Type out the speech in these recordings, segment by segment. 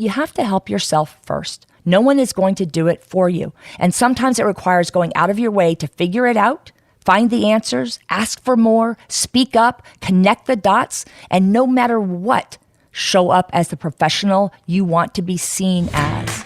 You have to help yourself first. No one is going to do it for you. And sometimes it requires going out of your way to figure it out, find the answers, ask for more, speak up, connect the dots, and no matter what, show up as the professional you want to be seen as.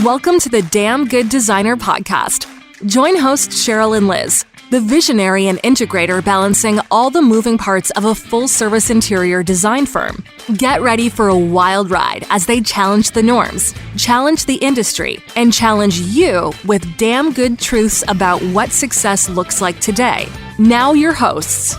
Welcome to the Damn Good Designer Podcast. Join hosts Cheryl and Liz, the visionary and integrator balancing all the moving parts of a full-service interior design firm. Get ready for a wild ride as they challenge the norms, challenge the industry, and challenge you with damn good truths about what success looks like today. Now your hosts.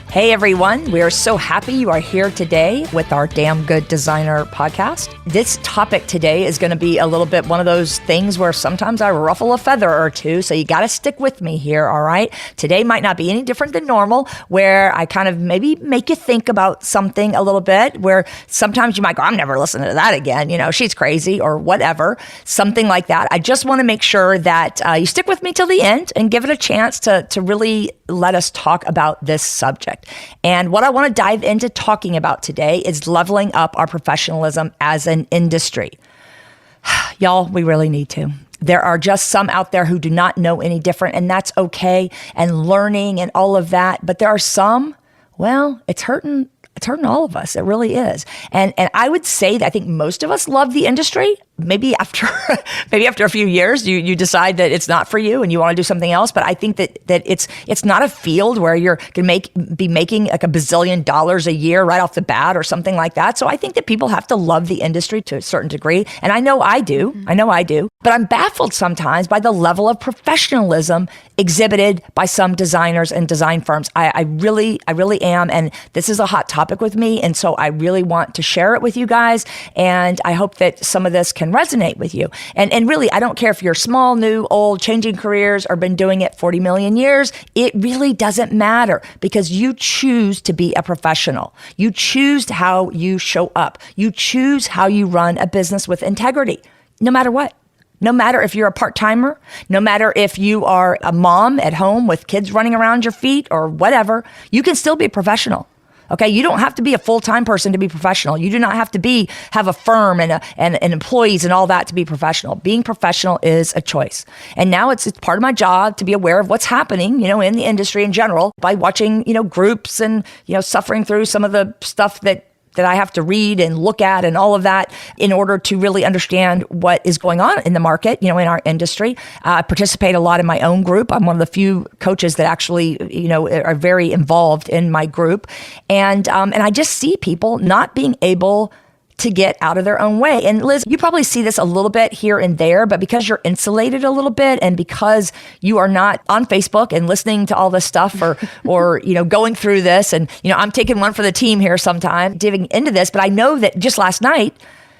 Hey everyone, we are so happy you are here today with our Damn Good Designer podcast. This topic today is going to be a little bit one of those things where sometimes I ruffle a feather or two, so you got to stick with me here, all right? Today might not be any different than normal, where I kind of maybe make you think about something a little bit, where sometimes you might go, I'm never listening to that again, she's crazy or whatever, something like that. I just want to make sure that you stick with me till the end and give it a chance to really let us talk about this subject. And what I want to dive into talking about today is leveling up our professionalism as an industry. Y'all, we really need to. There are just some out there who do not know any different, and that's okay, and learning and all of that. But there are some, well, it's hurting all of us. It really is. And I would say that I think most of us love the industry. Maybe after a few years, you decide that it's not for you and you want to do something else. But I think that it's not a field where you're going to be making like a bazillion dollars a year right off the bat or something like that. So I think that people have to love the industry to a certain degree. And I know I do. But I'm baffled sometimes by the level of professionalism exhibited by some designers and design firms. I really am. And this is a hot topic with me. And so I really want to share it with you guys. And I hope that some of this can resonate with you. And really, I don't care if you're small, new, old, changing careers, or been doing it 40 million years. It really doesn't matter because you choose to be a professional. You choose how you show up. You choose how you run a business with integrity, no matter what. No matter if you're a part-timer, no matter if you are a mom at home with kids running around your feet or whatever, you can still be a professional. Okay, you don't have to be a full-time person to be professional. You do not have to have a firm and employees and all that to be professional. Being professional is a choice. And now it's part of my job to be aware of what's happening, in the industry in general by watching, groups and, suffering through some of the stuff that I have to read and look at and all of that in order to really understand what is going on in the market, in our industry. I participate a lot in my own group. I'm one of the few coaches that actually, are very involved in my group. And I just see people not being able to get out of their own way. And Liz, you probably see this a little bit here and there, but because you're insulated a little bit and because you are not on Facebook and listening to all this stuff or going through this, and, I'm taking one for the team here sometime, diving into this, but I know that just last night,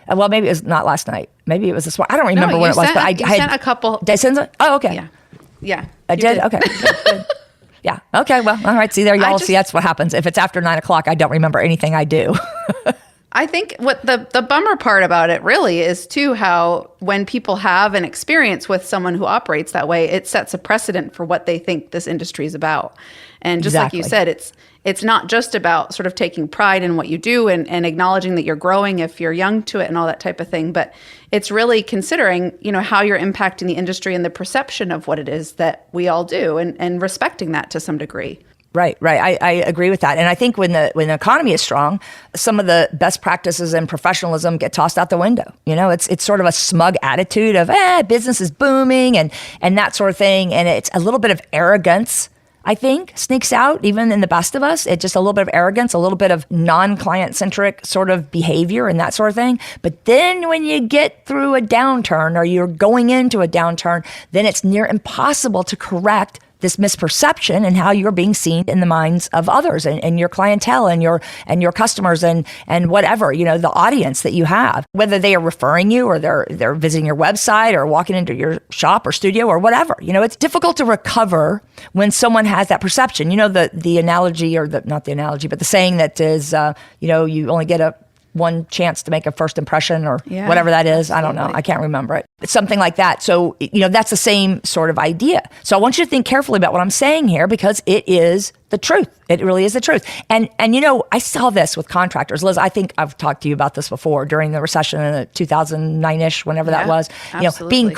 well, maybe it was not last night. Maybe it was this one. I don't remember when it was, but I sent a couple. Did I send it? Oh, okay. Yeah. I did? Okay. Good. Yeah. Okay. Well, all right. See there, y'all. See, that's what happens. If it's after 9 o'clock, I don't remember anything I do. I think what the bummer part about it really is too how when people have an experience with someone who operates that way, it sets a precedent for what they think this industry is about. And just like you said, it's not just about sort of taking pride in what you do and acknowledging that you're growing if you're young to it and all that type of thing, but it's really considering, how you're impacting the industry and the perception of what it is that we all do and respecting that to some degree. Right. I agree with that. And I think when the economy is strong, some of the best practices and professionalism get tossed out the window. It's sort of a smug attitude of, business is booming and that sort of thing. And it's a little bit of arrogance, I think, sneaks out even in the best of us. It's just a little bit of arrogance, a little bit of non-client centric sort of behavior and that sort of thing. But then when you get through a downturn or you're going into a downturn, then it's near impossible to correct this misperception and how you're being seen in the minds of others and your clientele and your customers and whatever, the audience that you have, whether they are referring you or they're visiting your website or walking into your shop or studio or whatever. It's difficult to recover when someone has that perception. The analogy or not the analogy, but the saying that is, you only get one chance to make a first impression or whatever that is. Absolutely. I don't know. I can't remember it. something like that. So, that's the same sort of idea. So I want you to think carefully about what I'm saying here, because it is the truth. It really is the truth. And I saw this with contractors. Liz, I think I've talked to you about this before during the recession in 2009-ish, whenever that was. Absolutely.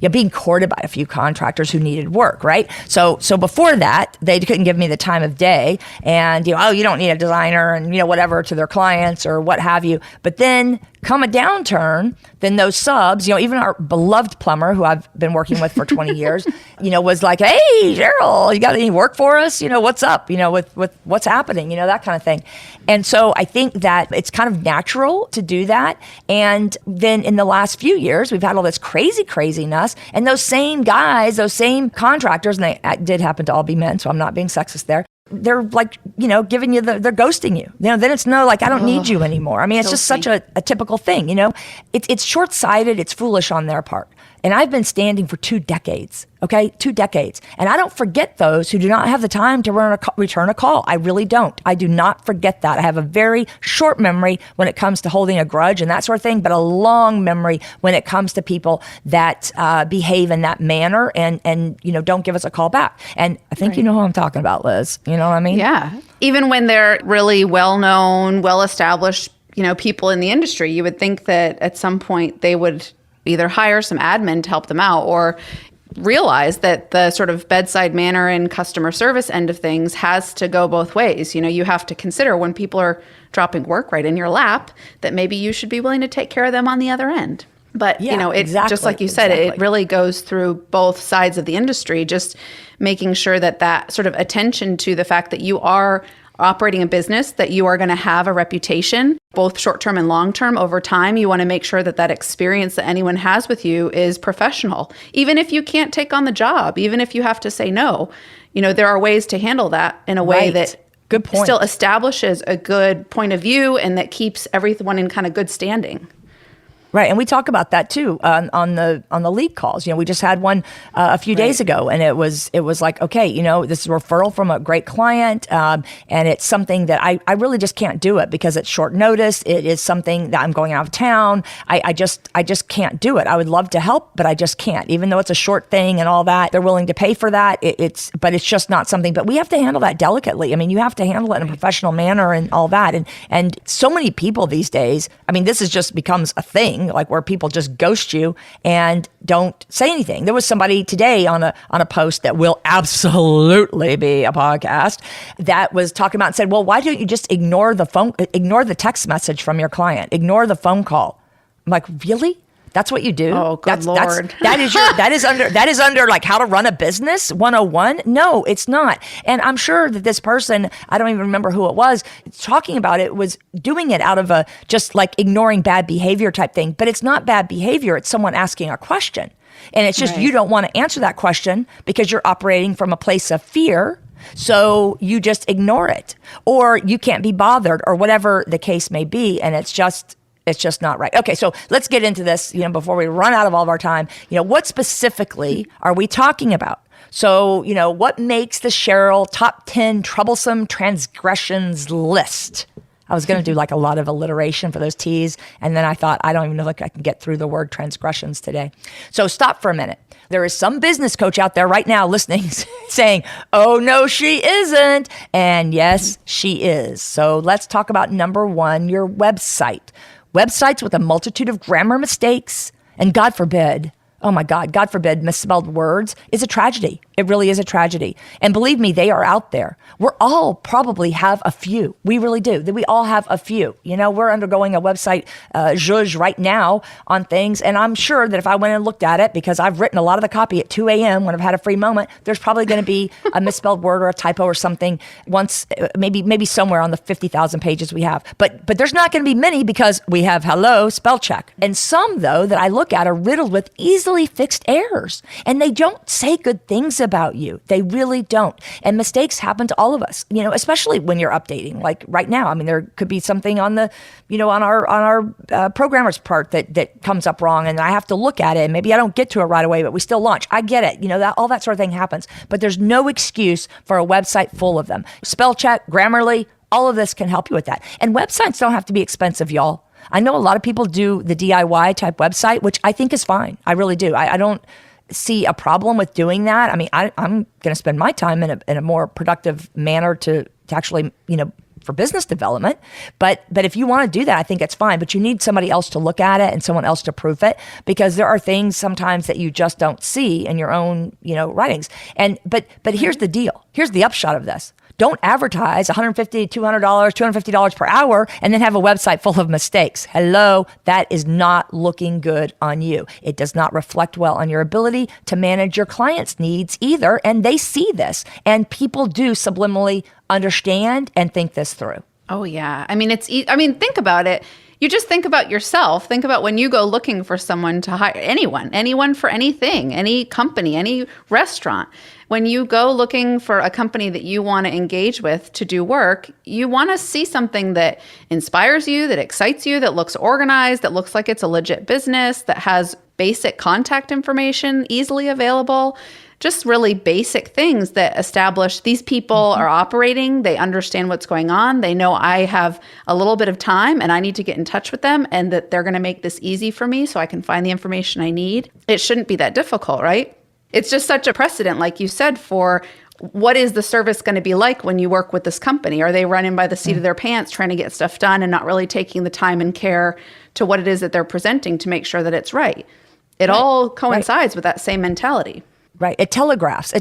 Being courted by a few contractors who needed work, right? So before that, they couldn't give me the time of day, and you don't need a designer, and whatever, to their clients or what have you. But then come a downturn, then those subs, even our beloved plumber, who I've been working with for 20 years, was like, "Hey, Cheryl, you got any work for us? What's up? With what's happening? That kind of thing." And so I think that it's kind of natural to do that. And then in the last few years, we've had all this craziness, and those same guys, those same contractors, and they did happen to all be men, so I'm not being sexist there. They're like, giving you they're ghosting you. Then it's I don't need you anymore. I mean, it's just such a typical thing, It's short-sighted, it's foolish on their part. And I've been standing for 2 decades, okay? 2 decades. And I don't forget those who do not have the time to return a call. I really don't. I do not forget that. I have a very short memory when it comes to holding a grudge and that sort of thing, but a long memory when it comes to people that behave in that manner and don't give us a call back. And I think you know who I'm talking about, Liz. You know what I mean? Yeah. Even when they're really well-known, well-established, people in the industry, you would think that at some point they would either hire some admin to help them out, or realize that the sort of bedside manner and customer service end of things has to go both ways. You have to consider when people are dropping work right in your lap, that maybe you should be willing to take care of them on the other end. But, exactly, just like you said, it really goes through both sides of the industry, just making sure that sort of attention to the fact that you are operating a business, that you are going to have a reputation, both short-term and long-term. Over time, you want to make sure that experience that anyone has with you is professional. Even if you can't take on the job, even if you have to say no, there are ways to handle that in a way that good point. Still establishes a good point of view and that keeps everyone in kind of good standing. Right, and we talk about that too on the lead calls. We just had one a few days ago, and it was like, okay, this is a referral from a great client, and it's something that I really just can't do it because it's short notice. It is something that I'm going out of town. I just can't do it. I would love to help, but I just can't. Even though it's a short thing and all that, they're willing to pay for that. But it's just not something. But we have to handle that delicately. I mean, you have to handle it in a professional manner and all that. And so many people these days. I mean, this is just becomes a thing. Like where people just ghost you and don't say anything. There was somebody today on a post that will absolutely be a podcast that was talking about and said, "Well, why don't you just ignore the text message from your client, ignore the phone call?" I'm like, really? That's what you do? Oh, good Lord. That is under like how to run a business 101? No, it's not. And I'm sure that this person, I don't even remember who it was, talking about it, was doing it out of a just like ignoring bad behavior type thing. But it's not bad behavior. It's someone asking a question. And it's just you don't want to answer that question because you're operating from a place of fear. So you just ignore it, or you can't be bothered, or whatever the case may be. And it's just not right. Okay, so let's get into this, before we run out of all of our time. What specifically are we talking about? So, what makes the Cheryl top 10 troublesome transgressions list? I was going to do like a lot of alliteration for those T's, and then I thought, I don't even know if I can get through the word transgressions today. So stop for a minute. There is some business coach out there right now listening saying, "Oh, no, she isn't." And yes, she is. So let's talk about number 1, your website. Websites with a multitude of grammar mistakes, and God forbid, oh my God, God forbid, misspelled words is a tragedy. It really is a tragedy. And believe me, they are out there. We're all probably have a few. We really do. We all have a few. We're undergoing a website zhuzh right now on things. And I'm sure that if I went and looked at it, because I've written a lot of the copy at 2 a.m. when I've had a free moment, there's probably going to be a misspelled word or a typo or something once, maybe somewhere on the 50,000 pages we have. But there's not going to be many because we have hello, spell check. And some, though, that I look at are riddled with easily fixed errors. And they don't say good things about you. They really don't. And mistakes happen to all of us, especially when you're updating. Like right now, I mean, there could be something on the, on our programmer's part that comes up wrong, and I have to look at it, and maybe I don't get to it right away, but we still launch. I get it. That all that sort of thing happens. But there's no excuse for a website full of them. Spell check, Grammarly, all of this can help you with that. And websites don't have to be expensive, y'all. I know a lot of people do the DIY type website, which I think is fine. I really do. I don't see a problem with doing that. I mean, I'm going to spend my time in a more productive manner to actually, for business development. But if you want to do that, I think it's fine. But you need somebody else to look at it and someone else to proof it, because there are things sometimes that you just don't see in your own, writings. But here's the deal. Here's the upshot of this. Don't advertise $150, $200, $250 per hour and then have a website full of mistakes. Hello, that is not looking good on you. It does not reflect well on your ability to manage your clients' needs either. And they see this. And people do subliminally understand and think this through. Oh, yeah. I mean, think about it. You just think about yourself. Think about when you go looking for someone to hire anyone for anything, any company, any restaurant. When you go looking for a company that you want to engage with to do work, you want to see something that inspires you, that excites you, that looks organized, that looks like it's a legit business, that has basic contact information easily available. Just really basic things that establish these people are operating. They understand what's going on. They know I have a little bit of time and I need to get in touch with them, and that they're going to make this easy for me so I can find the information I need. It shouldn't be that difficult, right? It's just such a precedent, like you said, for what is the service going to be like when you work with this company? Are they running by the seat of their pants trying to get stuff done and not really taking the time and care to what it is that they're presenting to make sure that it's right? It all coincides with that same mentality. Right. It telegraphs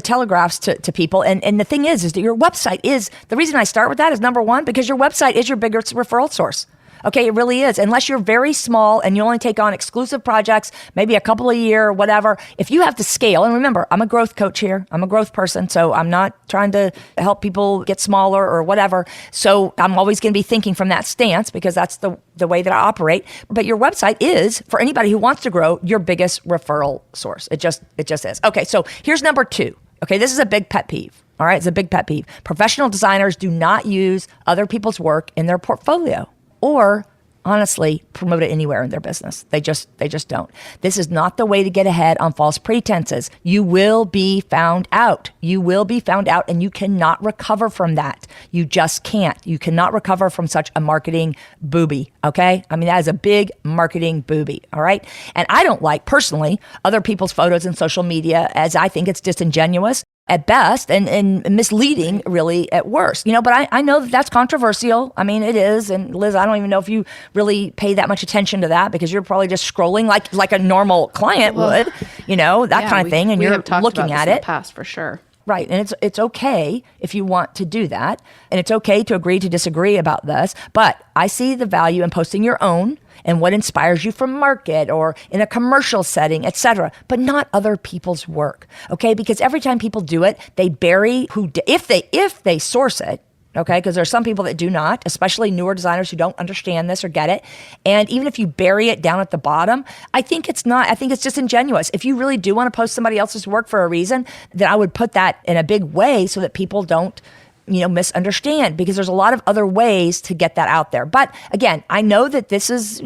to people. And the thing is that your website is, the reason I start with that is, number one, because your website is your biggest referral source. Okay, it really is. Unless you're very small and you only take on exclusive projects, maybe a couple a year or whatever. If you have to scale, and remember, I'm a growth coach here. I'm a growth person, so I'm not trying to help people get smaller or whatever. So I'm always going to be thinking from that stance, because that's the way that I operate. But your website is, for anybody who wants to grow, your biggest referral source. It just is. Okay, so here's number 2. Okay, this is a big pet peeve. All right, it's a big pet peeve. Professional designers do not use other people's work in their portfolio, or honestly promote it anywhere in their business. They just don't. This is not the way to get ahead on false pretenses. You will be found out. You will be found out, and you cannot recover from that. You just can't. You cannot recover from such a marketing booby, okay? I mean, that is a big marketing booby, all right? And I don't like, personally, other people's photos in social media, as I think it's disingenuous at best and misleading really at worst, but I know that that's controversial. I mean, it is. And Liz, I don't even know if you really pay that much attention to that, because you're probably just scrolling like a normal client would, that kind of thing. And you're looking at it. In the past, for sure. Right. And it's okay if you want to do that. And it's okay to agree to disagree about this. But I see the value in posting your own and what inspires you from market or in a commercial setting, etc., but not other people's work. Okay? Because every time people do it, they bury if they source it. Okay, because there are some people that do not, especially newer designers who don't understand this or get it. And even if you bury it down at the bottom, I think it's disingenuous. If you really do want to post somebody else's work for a reason, then I would put that in a big way so that people don't misunderstand, because there's a lot of other ways to get that out there. But again, I know that this is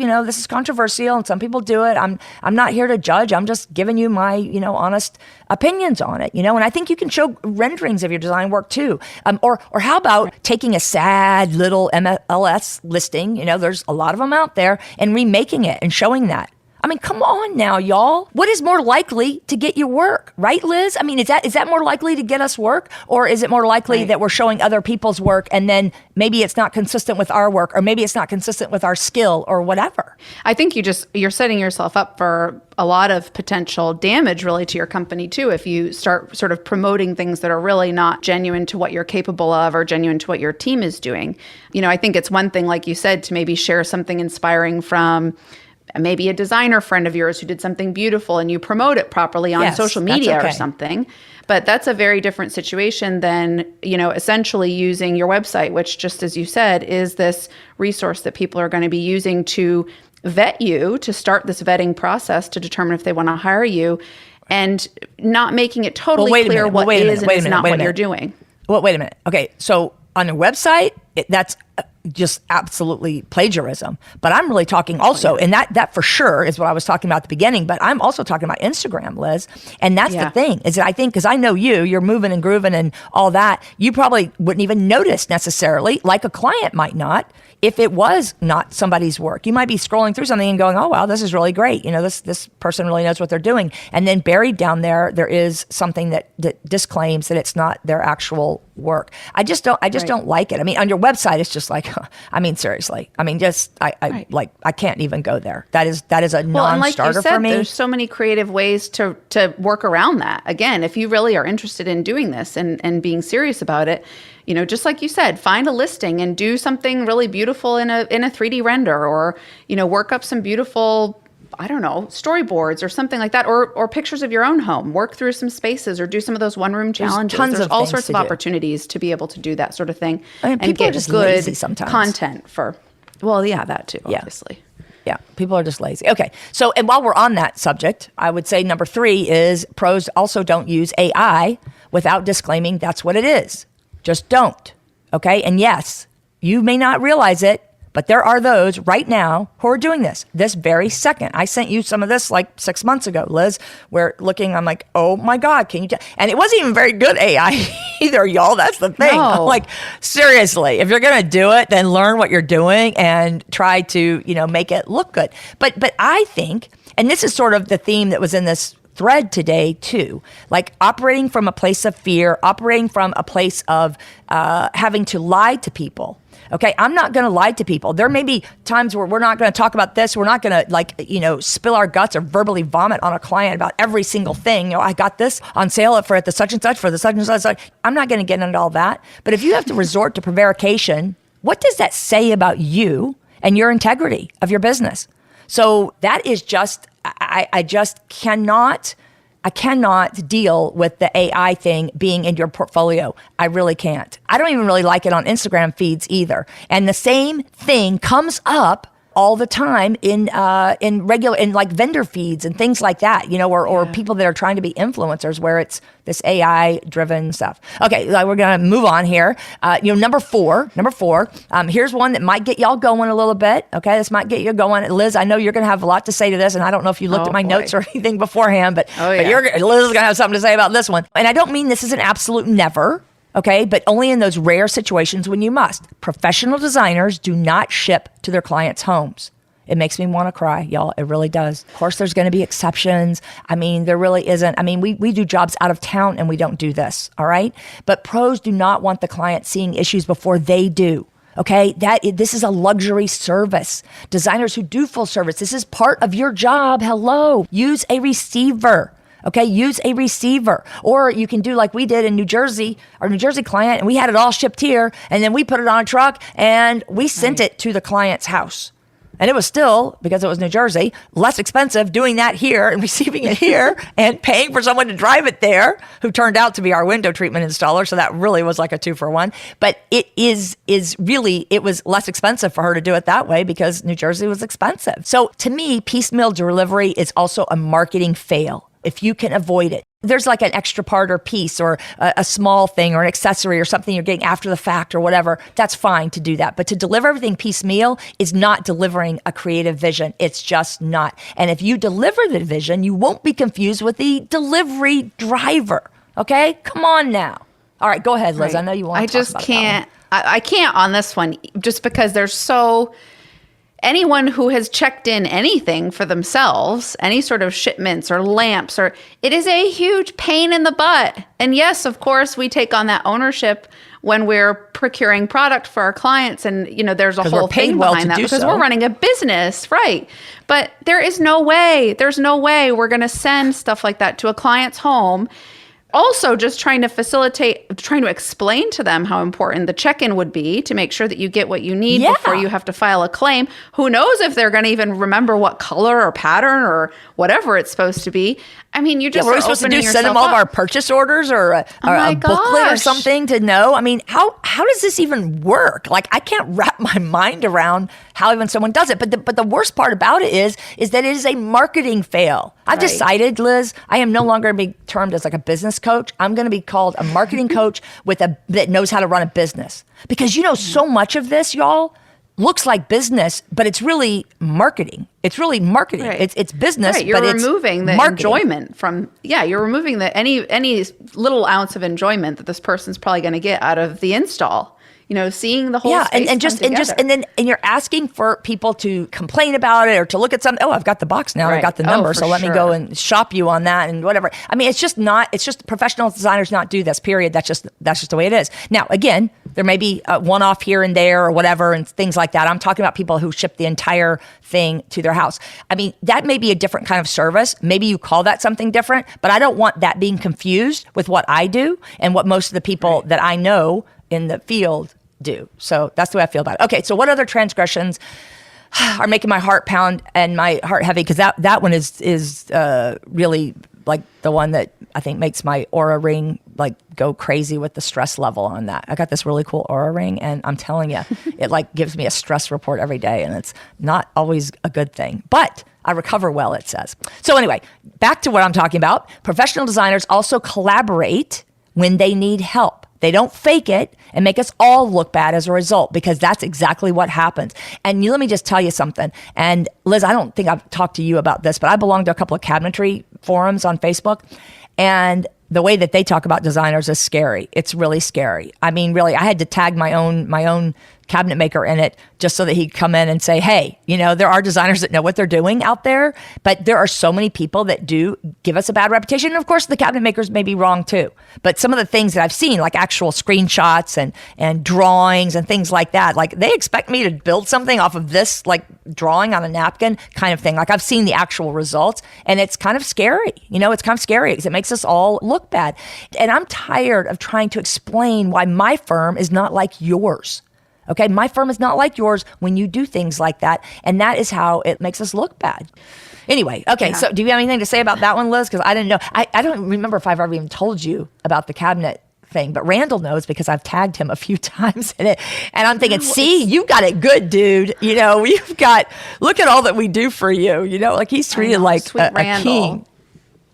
controversial and some people do it. I'm not here to judge. I'm just giving you my, honest opinions on it, and I think you can show renderings of your design work too. Or how about taking a sad little MLS listing, there's a lot of them out there, and remaking it and showing that. I mean, come on now, y'all. What is more likely to get you work, right, Liz? I mean, is that more likely to get us work? Or is it more likely that we're showing other people's work and then maybe it's not consistent with our work, or maybe it's not consistent with our skill or whatever? I think you're setting yourself up for a lot of potential damage really to your company too, if you start sort of promoting things that are really not genuine to what you're capable of or genuine to what your team is doing. I think it's one thing, like you said, to maybe share something inspiring from maybe a designer friend of yours who did something beautiful and you promote it properly on social media or something. But that's a very different situation than, essentially using your website, which, just as you said, is this resource that people are going to be using to vet you, to start this vetting process to determine if they want to hire you, and not making it totally clear what is and is not what you're doing. Well, wait a minute. Okay, so on a website, that's just absolutely plagiarism. But I'm really talking also, and that for sure is what I was talking about at the beginning, but I'm also talking about Instagram, Liz. And that's the thing, is that I think, because I know you're moving and grooving and all that, you probably wouldn't even notice necessarily, like a client might not, if it was not somebody's work. You might be scrolling through something and going, oh, wow, this is really great. This person really knows what they're doing. And then buried down there is something that disclaims that it's not their actual work. I just don't like it. I mean, on your website, it's just like, I mean, seriously. I mean, I can't even go there. That is a non-starter for me. There's so many creative ways to work around that. Again, if you really are interested in doing this and being serious about it, just like you said, find a listing and do something really beautiful in a 3D render, or, work up some beautiful, I don't know, storyboards or something like that, or pictures of your own home. Work through some spaces or do some of those one-room challenges. There's all sorts of opportunities to be able to do that sort of thing. I mean, and get good content for, that too, obviously. Yeah, people are just lazy. Okay, so, and while we're on that subject, I would say number 3 is pros also don't use AI without disclaiming that's what it is. Just don't, okay? And yes, you may not realize it, but there are those right now who are doing this very second. I sent you some of this like 6 months ago, Liz, where I'm like, oh my God, can you tell? And it wasn't even very good AI either, y'all. That's the thing. No. I'm like, seriously, if you're going to do it, then learn what you're doing and try to, make it look good. But I think, and this is sort of the theme that was in this thread today too, like operating from a place of fear, operating from a place of having to lie to people. Okay, I'm not going to lie to people. There may be times where we're not going to talk about this. We're not going to spill our guts or verbally vomit on a client about every single thing. I got this on sale for at the such and such for the such and such. I'm not going to get into all that. But if you have to resort to prevarication, what does that say about you and your integrity of your business? So that is just, I cannot deal with the AI thing being in your portfolio. I really can't. I don't even really like it on Instagram feeds either. And the same thing comes up all the time in like vendor feeds and things like that, or people that are trying to be influencers where it's this AI driven stuff. Okay, we're gonna move on here. Number four. Here's one that might get y'all going a little bit. Okay, this might get you going. Liz, I know you're gonna have a lot to say to this, and I don't know if you looked at my notes or anything beforehand, but Liz is gonna have something to say about this one. And I don't mean this is an absolute never. Okay, but only in those rare situations when you must. Professional designers do not ship to their clients' homes. It makes me want to cry, y'all. It really does. Of course, there's going to be exceptions. I mean, there really isn't. I mean, we do jobs out of town and we don't do this, all right? But pros do not want the client seeing issues before they do. Okay, this is a luxury service. Designers who do full service, this is part of your job. Hello, use a receiver. Okay, use a receiver. Or you can do like we did in New Jersey, our New Jersey client, and we had it all shipped here, and then we put it on a truck, and we sent it to the client's house. And it was still, because it was New Jersey, less expensive doing that here and receiving it here and paying for someone to drive it there, who turned out to be our window treatment installer. So that really was like a 2-for-1. But it was less expensive for her to do it that way because New Jersey was expensive. So to me, piecemeal delivery is also a marketing fail if you can avoid it. There's like an extra part or piece or a small thing or an accessory or something you're getting after the fact or whatever, that's fine to do that. But to deliver everything piecemeal is not delivering a creative vision. It's just not. And if you deliver the vision, you won't be confused with the delivery driver. Okay? Come on now. All right, go ahead, Liz. Right. I know you want to talk about that one. I can't on this one just because there's anyone who has checked in anything for themselves, any sort of shipments or lamps, it is a huge pain in the butt. And yes, of course, we take on that ownership when we're procuring product for our clients. And, there's a whole thing behind that because we're running a business, right? But there's no way we're going to send stuff like that to a client's home. Also, just trying to explain to them how important the check-in would be to make sure that you get what you need before you have to file a claim. Who knows if they're going to even remember what color or pattern or whatever it's supposed to be. I mean, you just what are we supposed to do? Send them all of our purchase orders or a booklet or something to know? I mean, how does this even work? Like, I can't wrap my mind around how even someone does it. But the worst part about it is that it is a marketing fail. I've decided, Liz, I am no longer going to be termed as like a business coach. I'm going to be called a marketing coach that knows how to run a business. Because so much of this, y'all, looks like business, but it's really marketing. It's really marketing. Right. It's business, right. You're but removing the marketing. enjoyment from, you're removing any little ounce of enjoyment that this person's probably going to get out of the install. Seeing the whole space and you're asking for people to complain about it or to look at something. Oh, I've got the box now. I got the number, so let me go and shop you on that and whatever. I mean, it's just professional designers not do this. Period. That's just the way it is. Now, again, there may be a one-off here and there or whatever and things like that. I'm talking about people who ship the entire thing to their house. I mean, that may be a different kind of service. Maybe you call that something different, but I don't want that being confused with what I do and what most of the people that I know in the field do. So that's the way I feel about it. Okay, so what other transgressions are making my heart pound and my heart heavy? Because that one is really like the one that I think makes my Aura ring like go crazy with the stress level on that. I got this really cool Aura ring, and I'm telling you, it like gives me a stress report every day, and it's not always a good thing. But I recover well, it says. So anyway, back to what I'm talking about. Professional designers also collaborate when they need help. They don't fake it and make us all look bad as a result, because that's exactly what happens. And let me just tell you something. And Liz, I don't think I've talked to you about this, but I belong to a couple of cabinetry forums on Facebook. And the way that they talk about designers is scary. It's really scary. I mean, really, I had to tag my own cabinet maker in it just so that he'd come in and say, hey, there are designers that know what they're doing out there, but there are so many people that do give us a bad reputation. And of course, the cabinet makers may be wrong too. But some of the things that I've seen, like actual screenshots and drawings and things like that, like they expect me to build something off of this, like drawing on a napkin kind of thing. Like I've seen the actual results, and it's kind of scary. It's kind of scary because it makes us all look bad. And I'm tired of trying to explain why my firm is not like yours. Okay, my firm is not like yours when you do things like that, and that is how it makes us look bad. Anyway, okay, So do you have anything to say about that one, Liz? Because I didn't know. I don't remember if I've ever even told you about the cabinet thing, but Randall knows because I've tagged him a few times in it, and I'm thinking, see, you got it good, dude. We've got, look at all that we do for you. Like he's treated like a king.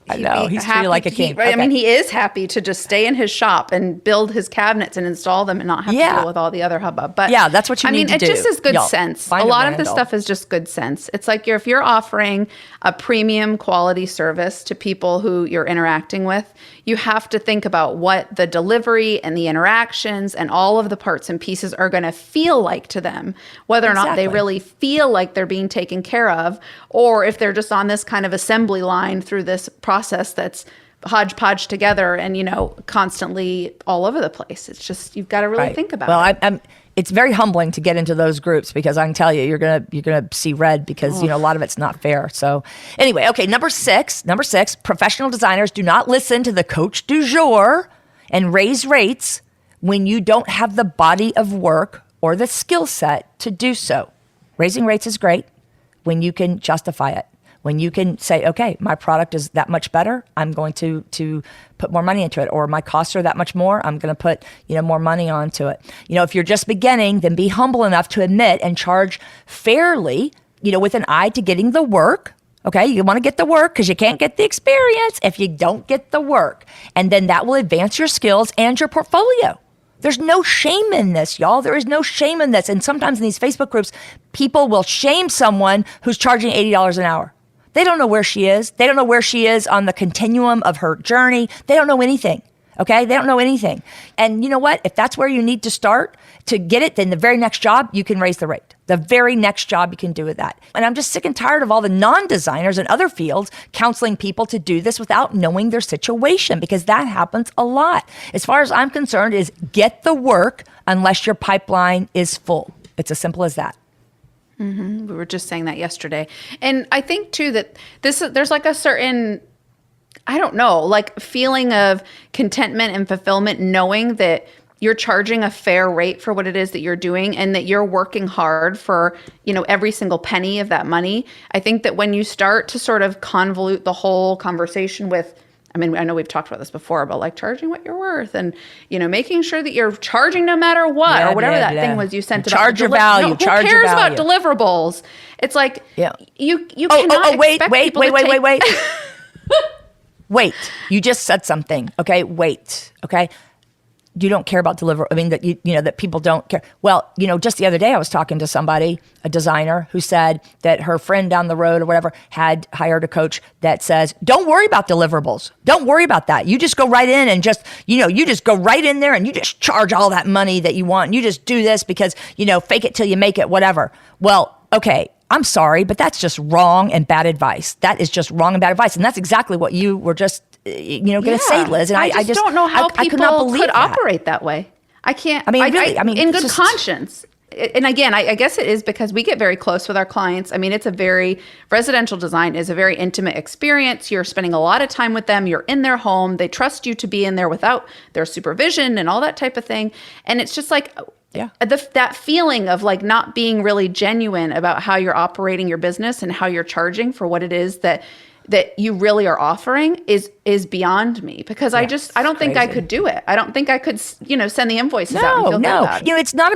I know, he's treated like a king. I mean, he is happy to just stay in his shop and build his cabinets and install them and not have to deal with all the other hubbub. But that's what you need to do. I mean, it just is good sense. A lot of this stuff is just good sense. It's like if you're offering a premium quality service to people who you're interacting with, you have to think about what the delivery and the interactions and all of the parts and pieces are going to feel like to them, whether or not they really feel like they're being taken care of, or if they're just on this kind of assembly line through this process that's hodgepodge together and, constantly all over the place. It's just, you've got to really think about it. It's very humbling to get into those groups, because I can tell you, you're gonna see red, because a lot of it's not fair. So anyway, okay, number six, professional designers do not listen to the coach du jour and raise rates when you don't have the body of work or the skill set to do so. Raising rates is great when you can justify it. When you can say, okay, my product is that much better, I'm going to put more money into it, or my costs are that much more, I'm going to put more money onto it. If you're just beginning, then be humble enough to admit and charge fairly, with an eye to getting the work. Okay, you want to get the work because you can't get the experience if you don't get the work, and then that will advance your skills and your portfolio. There's no shame in this, y'all. There is no shame in this. And sometimes in these Facebook groups, people will shame someone who's charging $80 an hour. They don't know where she is. They don't know where she is on the continuum of her journey. They don't know anything, okay? They don't know anything. And you know what? If that's where you need to start to get it, then the very next job, you can raise the rate. The very next job you can do with that. And I'm just sick and tired of all the non-designers in other fields counseling people to do this without knowing their situation, because that happens a lot. As far as I'm concerned, is get the work unless your pipeline is full. It's as simple as that. Mm-hmm. We were just saying that yesterday. And I think too that there's like a certain, I don't know, like feeling of contentment and fulfillment, knowing that you're charging a fair rate for what it is that you're doing and that you're working hard for, every single penny of that money. I think that when you start to sort of convolute the whole conversation with, I know we've talked about this before about like charging what you're worth and, making sure that you're charging no matter what or whatever that thing was you sent about. Charge your value. No, charge who your cares value. about deliverables? It's like, you cannot wait. Wait, you just said something. Okay, wait. Okay. You don't care about that people don't care. Well, just the other day I was talking to somebody, a designer, who said that her friend down the road or whatever had hired a coach that says, don't worry about deliverables. Don't worry about that. You just go right in and you just go right in there and you just charge all that money that you want. And you just do this because, fake it till you make it, whatever. Well, okay. I'm sorry, but that's just wrong and bad advice. That is just wrong and bad advice. And that's exactly what you were just going to say, Liz. And I just don't know how people could operate that way. I can't. In good conscience. And again, I guess it is because we get very close with our clients. Residential design is a very intimate experience. You're spending a lot of time with them. You're in their home. They trust you to be in there without their supervision and all that type of thing. And it's just like, that feeling of like not being really genuine about how you're operating your business and how you're charging for what it is that you really are offering is beyond me, because I don't think I could do it. I don't think I could, send the invoices out and feel good about it. It's not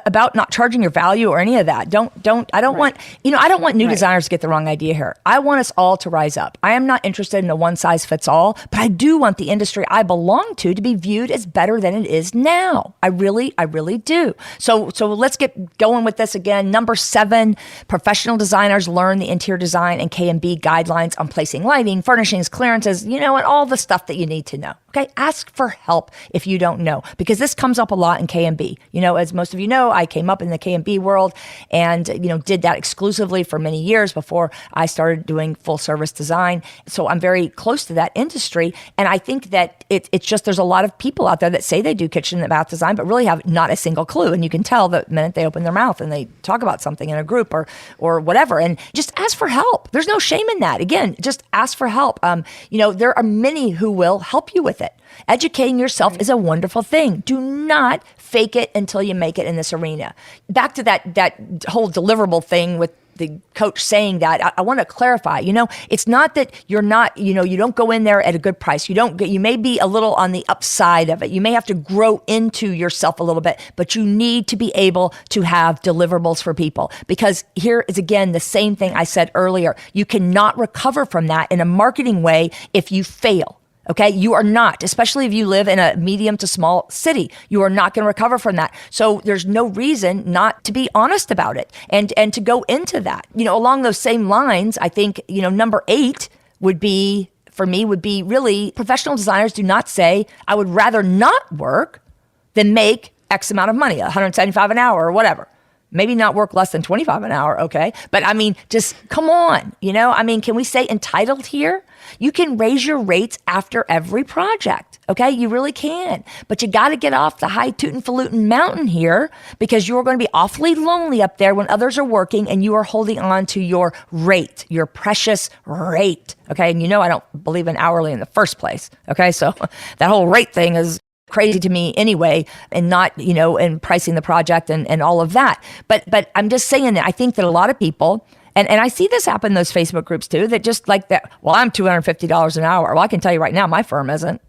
about not charging your value or any of that. I don't want new designers to get the wrong idea here. I want us all to rise up. I am not interested in a one size fits all, but I do want the industry I belong to be viewed as better than it is now. I really do. So let's get going with this again. Number 7, professional designers learn the interior design and K&B guidelines on placing lighting, furnishings, clearances, and all the stuff that you need to know. Okay, ask for help if you don't know, because this comes up a lot in K&B. As most of you know, I came up in the K&B world and, did that exclusively for many years before I started doing full service design. So I'm very close to that industry. And I think that it's just, there's a lot of people out there that say they do kitchen and bath design, but really have not a single clue. And you can tell the minute they open their mouth and they talk about something in a group or whatever. And just ask for help. There's no shame in that. Again, just ask for help. There are many who will help you with it. Educating yourself is a wonderful thing. Do not fake it until you make it in this arena. Back to that whole deliverable thing with the coach saying that, I want to clarify, it's not that you're not, you don't go in there at a good price. You may be a little on the upside of it. You may have to grow into yourself a little bit, but you need to be able to have deliverables for people, because here is again the same thing I said earlier. You cannot recover from that in a marketing way if you fail. Okay, you are not, especially if you live in a medium to small city, you are not going to recover from that. So there's no reason not to be honest about it and to go into that. Along those same lines, I think, number 8 would be really, professional designers do not say, I would rather not work than make X amount of money, $175 an hour or whatever. Maybe not work less than $25 an hour, okay? But just come on, can we say entitled here? You can raise your rates after every project, okay? You really can. But you got to get off the high tootin' mountain here, because you're going to be awfully lonely up there when others are working and you are holding on to your rate, your precious rate, okay? And I don't believe in hourly in the first place, okay? So that whole rate thing is crazy to me anyway, and not, and pricing the project and all of that. But I'm just saying that I think that a lot of people, and I see this happen in those Facebook groups too, that just like that, well, I'm $250 an hour. Well, I can tell you right now, my firm isn't.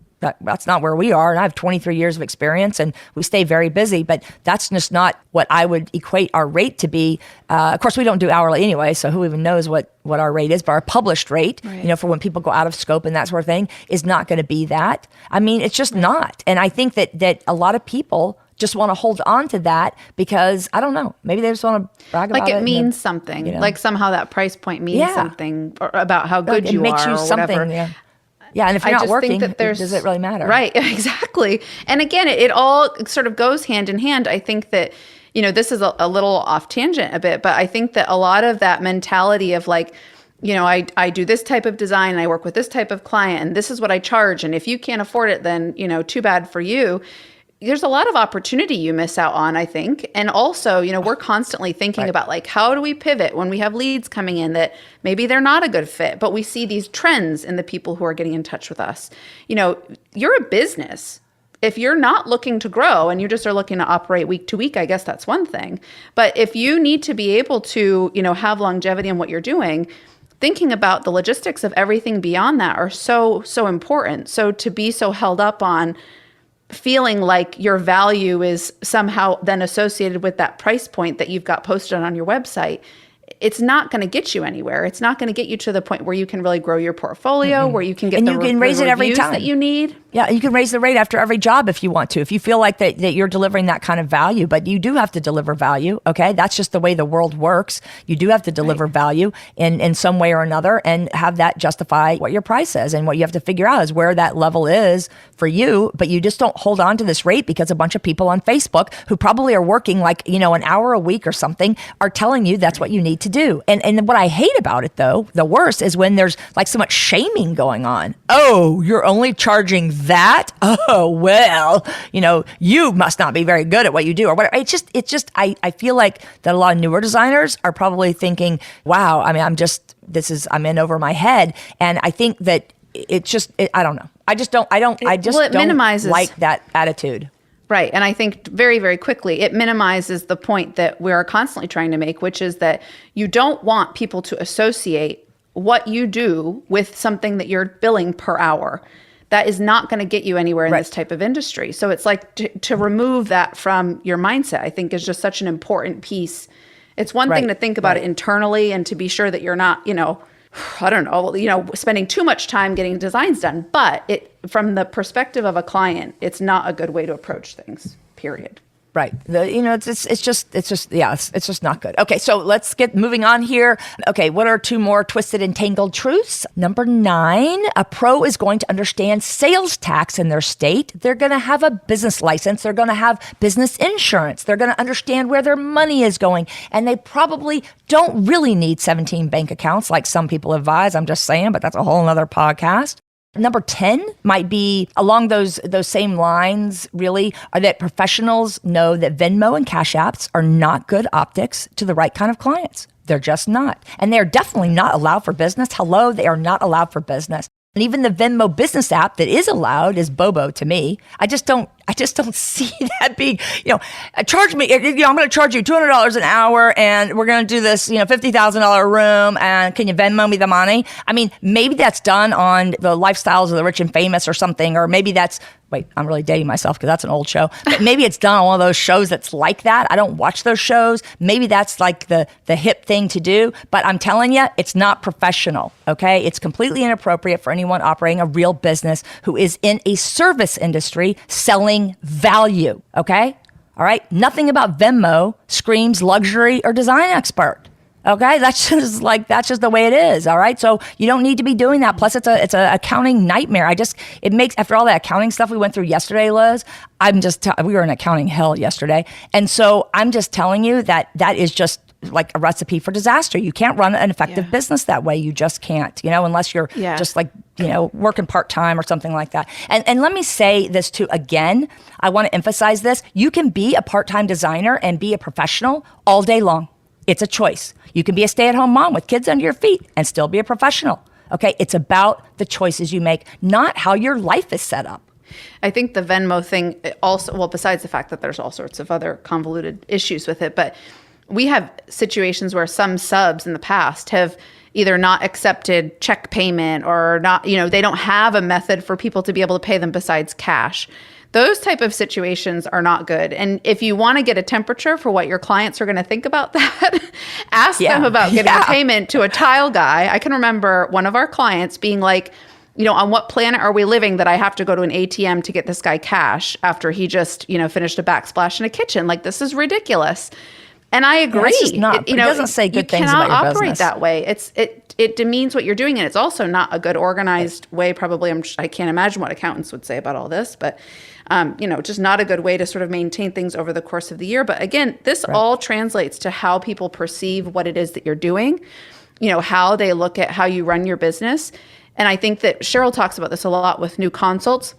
That's not where we are. And I have 23 years of experience and we stay very busy, but that's just not what I would equate our rate to be. Of course, we don't do hourly anyway, so who even knows what our rate is, but our published rate, for when people go out of scope and that sort of thing, is not going to be that. It's just not. And I think that a lot of people just want to hold on to that because, I don't know, maybe they just want to brag about it. Like it means something. Like somehow that price point means something about how good you are. It makes you something. Yeah, and if you're not working, does it really matter? Right, exactly. And again, it all sort of goes hand in hand. I think that, this is a little off tangent a bit, but I think that a lot of that mentality of like, I do this type of design and I work with this type of client and this is what I charge. And if you can't afford it, then, too bad for you. There's a lot of opportunity you miss out on, I think. And also, we're constantly thinking about like, how do we pivot when we have leads coming in that maybe they're not a good fit, but we see these trends in the people who are getting in touch with us. You're a business. if you're not looking to grow and you just are looking to operate week to week, I guess that's one thing. But if you need to be able to, have longevity in what you're doing, thinking about the logistics of everything beyond that are so, so important. So to be so held up on feeling like your value is somehow then associated with that price point that you've got posted on your website, it's not going to get you anywhere. It's not going to get you to the point where you can really grow your portfolio, where you can get the raise it every reviews time that you need. Yeah, you can raise the rate after every job if you want to, if you feel like that you're delivering that kind of value. But you do have to deliver value, okay? That's just the way the world works. You do have to deliver value in some way or another and have that justify what your price is. And what you have to figure out is where that level is for you. But you just don't hold on to this rate because a bunch of people on Facebook who probably are working like, an hour a week or something are telling you that's what you need to do. And what I hate about it, though, the worst is when there's like so much shaming going on. Oh, you're only charging that? Oh, well, you must not be very good at what you do or whatever. It's just, I feel like that a lot of newer designers are probably thinking, wow, I mean, I'm in over my head. And I think that I don't know. I just don't minimizes, like that attitude. Right. And I think very, very quickly, it minimizes the point that we're constantly trying to make, which is that you don't want people to associate what you do with something that you're billing per hour. That is not going to get you anywhere in this type of industry. So it's like to remove that from your mindset, I think is just such an important piece. It's one thing to think about it internally and to be sure that you're not, I don't know, spending too much time getting designs done. But from the perspective of a client, it's not a good way to approach things, period. Right. It's just not good. Okay, so let's get moving on here. Okay, what are two more twisted and tangled truths? Number 9, a pro is going to understand sales tax in their state. They're going to have a business license. They're going to have business insurance. They're going to understand where their money is going. And they probably don't really need 17 bank accounts like some people advise. I'm just saying, but that's a whole nother podcast. Number 10 might be along those same lines, really, are that professionals know that Venmo and Cash Apps are not good optics to the right kind of clients. They're just not. And they're definitely not allowed for business. Hello, they are not allowed for business. And even the Venmo business app that is allowed is Bobo to me. I just don't see that being, charge me, I'm going to charge you $200 an hour and we're going to do this, $50,000 room and can you Venmo me the money? I mean, maybe that's done on the lifestyles of the rich and famous or something, or maybe that's, wait, I'm really dating myself because that's an old show, but maybe it's done on one of those shows that's like that. I don't watch those shows. Maybe that's like the hip thing to do, but I'm telling you, it's not professional, okay? It's completely inappropriate for anyone operating a real business who is in a service industry selling value, okay? All right? Nothing about Venmo screams luxury or design expert. Okay, that's just the way it is. All right, so you don't need to be doing that. Plus, it's a accounting nightmare. It makes, after all that accounting stuff we went through yesterday, Liz. We were in accounting hell yesterday, and so I'm just telling you that is just like a recipe for disaster. You can't run an effective business that way. You just can't, unless you're just like, working part-time or something like that. And let me say this too, again, I want to emphasize this. You can be a part-time designer and be a professional all day long. It's a choice. You can be a stay-at-home mom with kids under your feet and still be a professional. Okay, it's about the choices you make, not how your life is set up. I think the Venmo thing also, well, besides the fact that there's all sorts of other convoluted issues with it, but we have situations where some subs in the past have either not accepted check payment or not, they don't have a method for people to be able to pay them besides cash. Those type of situations are not good. And if you want to get a temperature for what your clients are going to think about that, ask them about getting a payment to a tile guy. I can remember one of our clients being like, on what planet are we living that I have to go to an ATM to get this guy cash after he just, finished a backsplash in a kitchen? Like, this is ridiculous. And I agree. It doesn't say good things about your business. You cannot operate that way. It demeans what you're doing, and it's also not a good organized way. Probably, I can't imagine what accountants would say about all this, but just not a good way to sort of maintain things over the course of the year. But again, this all translates to how people perceive what it is that you're doing, how they look at how you run your business. And I think that Cheryl talks about this a lot with new consults.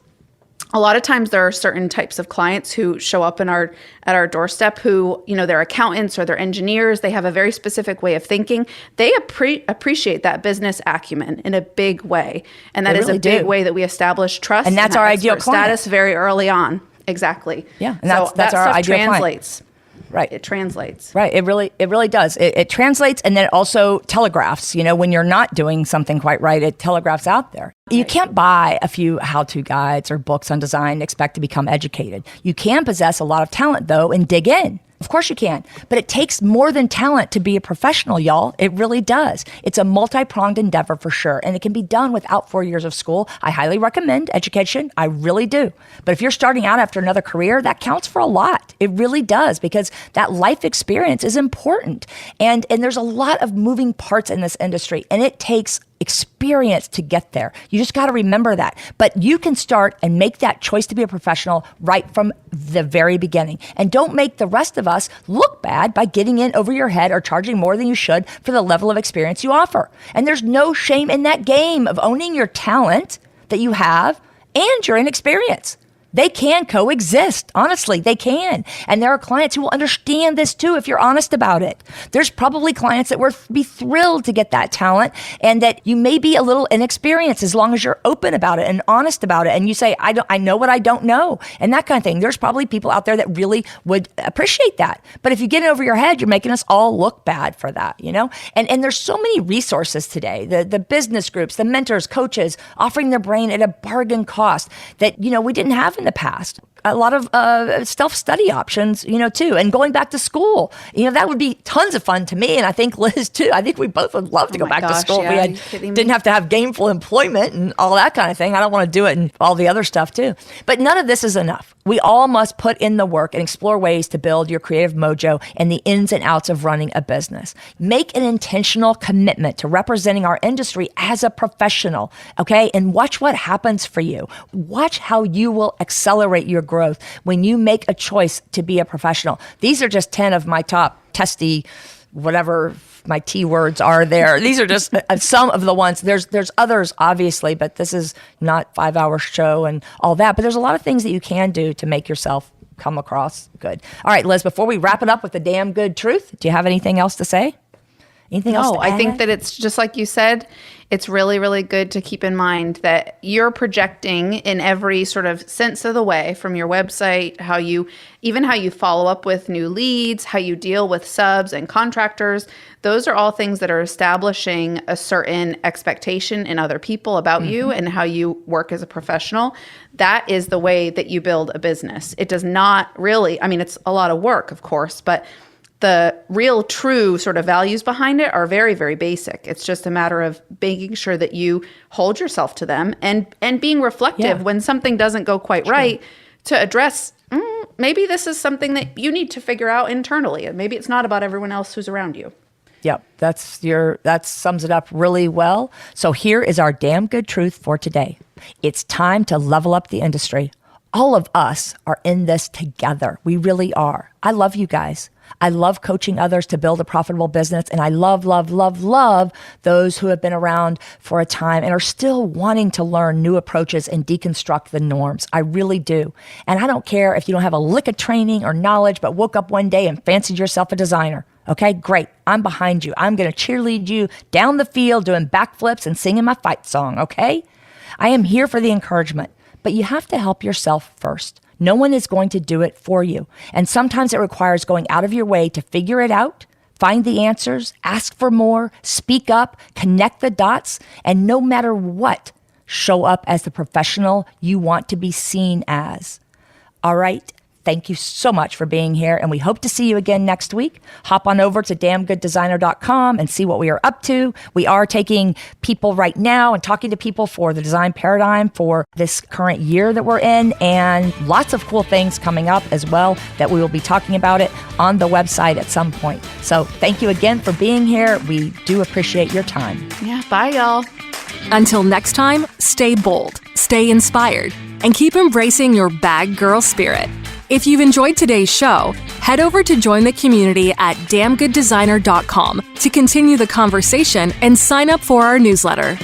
a lot of times there are certain types of clients who show up at our doorstep who, they're accountants or they're engineers. They have a very specific way of thinking. They appreciate that business acumen in a big way. And that is a big way that we establish trust. And that's our ideal client. Status very early on. Exactly. Yeah. And that's our ideal translates. Client. Right. It translates. Right. It really does. It translates, and then it also telegraphs. When you're not doing something quite right, it telegraphs out there. You can't buy a few how-to guides or books on design and expect to become educated. You can possess a lot of talent, though, and dig in. Of course you can. But it takes more than talent to be a professional, y'all. It really does. It's a multi-pronged endeavor for sure. And it can be done without 4 years of school. I highly recommend education. I really do. But if you're starting out after another career, that counts for a lot. It really does, because that life experience is important. And there's a lot of moving parts in this industry, and it takes experience to get there. You just got to remember that. But you can start and make that choice to be a professional right from the very beginning. And don't make the rest of us look bad by getting in over your head or charging more than you should for the level of experience you offer. And there's no shame in that game of owning your talent that you have and your inexperience. They can coexist. Honestly, they can. And there are clients who will understand this too if you're honest about it. There's probably clients that would be thrilled to get that talent, and that you may be a little inexperienced as long as you're open about it and honest about it. And you say, I know what I don't know, and that kind of thing. There's probably people out there that really would appreciate that. But if you get it over your head, you're making us all look bad for that, And there's so many resources today, the business groups, the mentors, coaches offering their brain at a bargain cost that, we didn't have in the past. A lot of self-study options, too. And going back to school, that would be tons of fun to me. And I think Liz, too. I think we both would love to go back to school. Yeah, if we didn't have to have gainful employment and all that kind of thing. I don't want to do it and all the other stuff, too. But none of this is enough. We all must put in the work and explore ways to build your creative mojo and the ins and outs of running a business. Make an intentional commitment to representing our industry as a professional, okay? And watch what happens for you. Watch how you will accelerate your growth when you make a choice to be a professional. These are just 10 of my top testy, whatever my T words are there. These are just some of the ones. There's others, obviously, but this is not 5-hour show and all that. But there's a lot of things that you can do to make yourself come across good. All right, Liz, before we wrap it up with the damn good truth, do you have anything else to say? Anything else to add? I think that it's just like you said, it's really, really good to keep in mind that you're projecting in every sort of sense of the way, from your website, how you follow up with new leads, how you deal with subs and contractors. Those are all things that are establishing a certain expectation in other people about you and how you work as a professional. That is the way that you build a business. It does not really, it's a lot of work, of course, but the real true sort of values behind it are very, very basic. It's just a matter of making sure that you hold yourself to them and being reflective when something doesn't go quite right, to address, maybe this is something that you need to figure out internally. Maybe it's not about everyone else who's around you. Yep, that sums it up really well. So here is our damn good truth for today. It's time to level up the industry. All of us are in this together. We really are. I love you guys. I love coaching others to build a profitable business. And I love, love, love, love those who have been around for a time and are still wanting to learn new approaches and deconstruct the norms. I really do. And I don't care if you don't have a lick of training or knowledge, but woke up one day and fancied yourself a designer. Okay, great. I'm behind you. I'm going to cheerlead you down the field doing backflips and singing my fight song, okay? I am here for the encouragement, but you have to help yourself first. No one is going to do it for you. And sometimes it requires going out of your way to figure it out, find the answers, ask for more, speak up, connect the dots, and no matter what, show up as the professional you want to be seen as. All right. Thank you so much for being here, and we hope to see you again next week. Hop on over to damngooddesigner.com and see what we are up to. We are taking people right now and talking to people for the design paradigm for this current year that we're in, and lots of cool things coming up as well that we will be talking about it on the website at some point. So thank you again for being here. We do appreciate your time. Yeah, bye, y'all. Until next time, stay bold, stay inspired, and keep embracing your bag girl spirit. If you've enjoyed today's show, head over to join the community at damngooddesigner.com to continue the conversation and sign up for our newsletter.